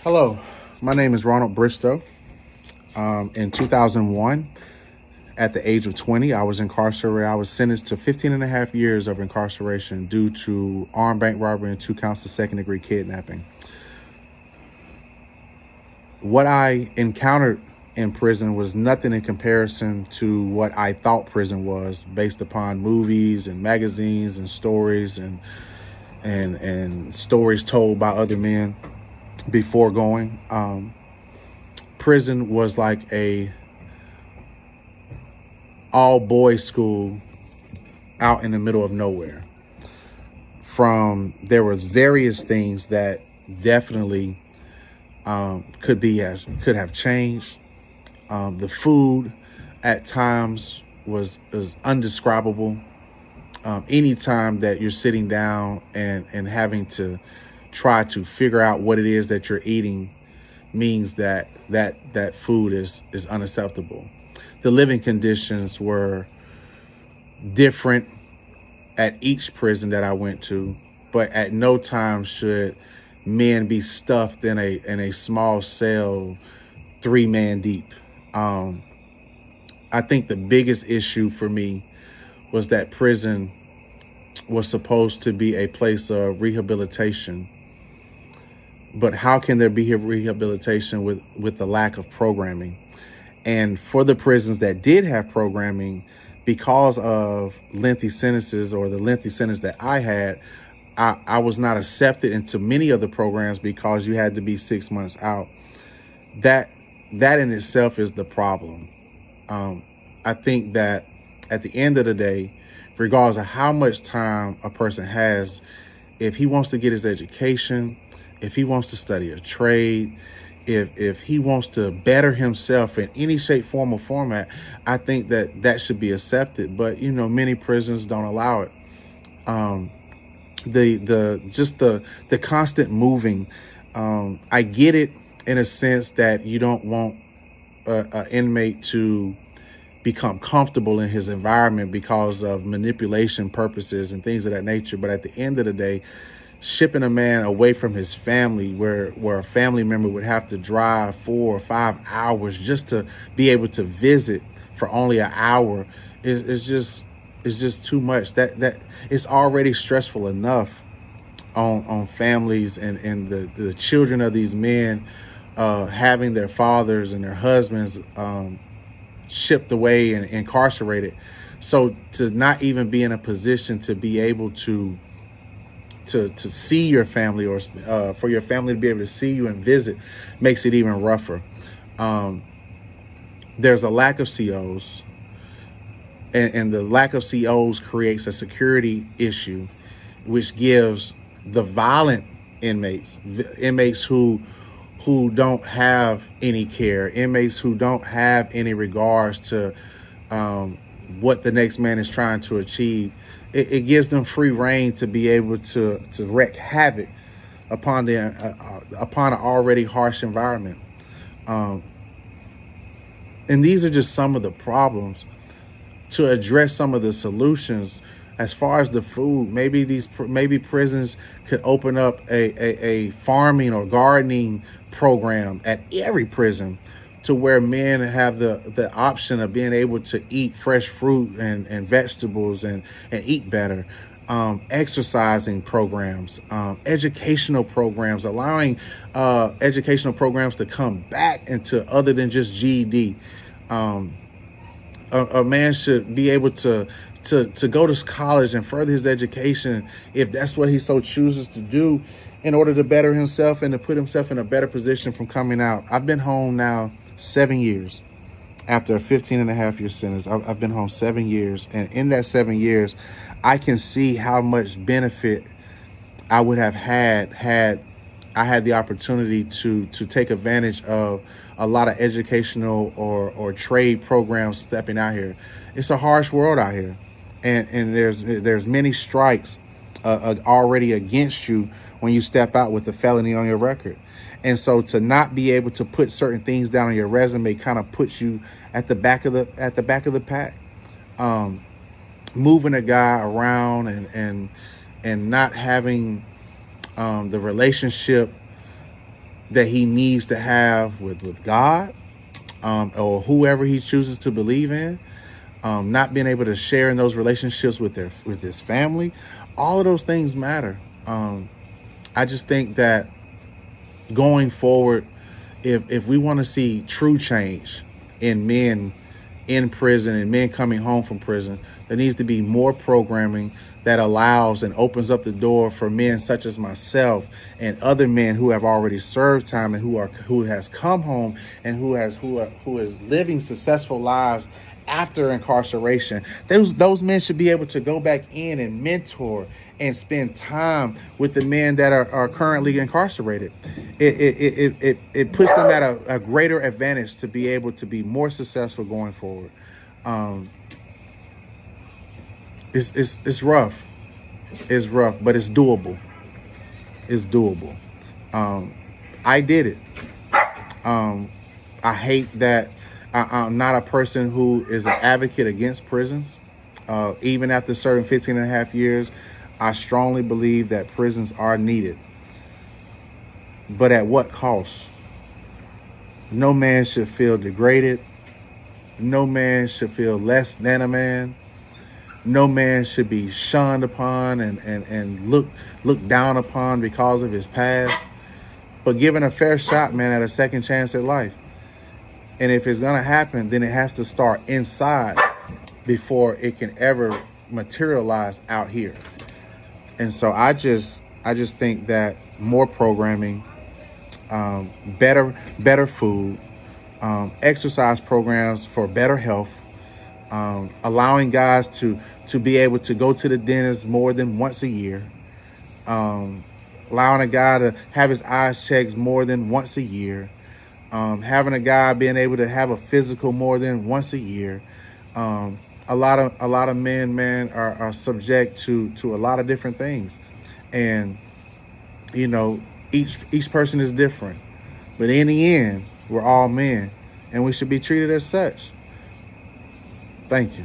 Hello, my name is Ronald Bristow. In 2001, at the age of 20, I was incarcerated. I was sentenced to 15 and a half years of incarceration due to armed bank robbery and 2 counts of second-degree kidnapping. What I encountered in prison was nothing in comparison to what I thought prison was, based upon movies and magazines and stories and stories told by other men before going. Prison was like a all boys school out in the middle of nowhere. There was various things that definitely could have changed. The food at times was undescribable. Anytime that you're sitting down and having to try to figure out what it is that you're eating means that food is unacceptable. The living conditions were different at each prison that I went to, but at no time should men be stuffed in a small cell, 3-man deep. I think the biggest issue for me was that prison was supposed to be a place of rehabilitation. But how can there be rehabilitation with the lack of programming? And for the prisons that did have programming, because of lengthy sentences or the lengthy sentence that I had, I was not accepted into many of the programs because you had to be 6 months out. That in itself is the problem. I think that at the end of the day, regardless of how much time a person has, if he wants to get his education, if he wants to study a trade, if he wants to better himself in any shape, form, or format, I think that should be accepted. But many prisons don't allow it. The constant moving. I get it in a sense that you don't want an inmate to become comfortable in his environment because of manipulation purposes and things of that nature. But at the end of the day, shipping a man away from his family, where a family member would have to drive 4 or 5 hours just to be able to visit for only an hour, is just too much. That it's already stressful enough on families and the children of these men having their fathers and their husbands shipped away and incarcerated. So to not even be in a position to be able to see your family, or for your family to be able to see you and visit, makes it even rougher. There's a lack of COs, and the lack of COs creates a security issue, which gives the violent inmates who don't have any care, inmates who don't have any regards to what the next man is trying to achieve. It gives them free reign to be able to wreak havoc upon an already harsh environment. And these are just some of the problems. To address some of the solutions, as far as the food, maybe prisons could open up a farming or gardening program at every prison, to where men have the option of being able to eat fresh fruit and vegetables and eat better. Exercising programs, educational programs, allowing educational programs to come back into other than just GED. A man should be able to go to college and further his education, if that's what he so chooses to do, in order to better himself and to put himself in a better position from coming out. I've been home now 7 years after a 15 and a half year sentence. I've been home 7 years. And in that 7 years, I can see how much benefit I would have had I had the opportunity to take advantage of a lot of educational or trade programs stepping out here. It's a harsh world out here. And there's many strikes already against you when you step out with a felony on your record. And so to not be able to put certain things down on your resume kind of puts you at the back of the pack. Moving a guy around and not having the relationship that he needs to have with God, or whoever he chooses to believe in. Not being able to share in those relationships with his family, all of those things matter. I just think that going forward, if we want to see true change in men in prison and men coming home from prison, there needs to be more programming that allows and opens up the door for men such as myself and other men who have already served time and who has come home and who is living successful lives after incarceration. Those men should be able to go back in and mentor and spend time with the men that are currently incarcerated. It puts them at a greater advantage to be able to be more successful going forward. It's rough. It's rough, but it's doable. It's doable. I did it. I hate that I'm not a person who is an advocate against prisons. Even after serving 15 and a half years, I strongly believe that prisons are needed. But at what cost? No man should feel degraded. No man should feel less than a man. No man should be shunned upon and looked down upon because of his past. But given a fair shot, man, at a second chance at life. And if it's going to happen, then it has to start inside before it can ever materialize out here. And so I just think that more programming, better food, exercise programs for better health, allowing guys to be able to go to the dentist more than once a year, allowing a guy to have his eyes checked more than once a year, having a guy being able to have a physical more than once a year. A lot of men, man, are subject to a lot of different things, and you know, each person is different. But in the end, we're all men, and we should be treated as such. Thank you.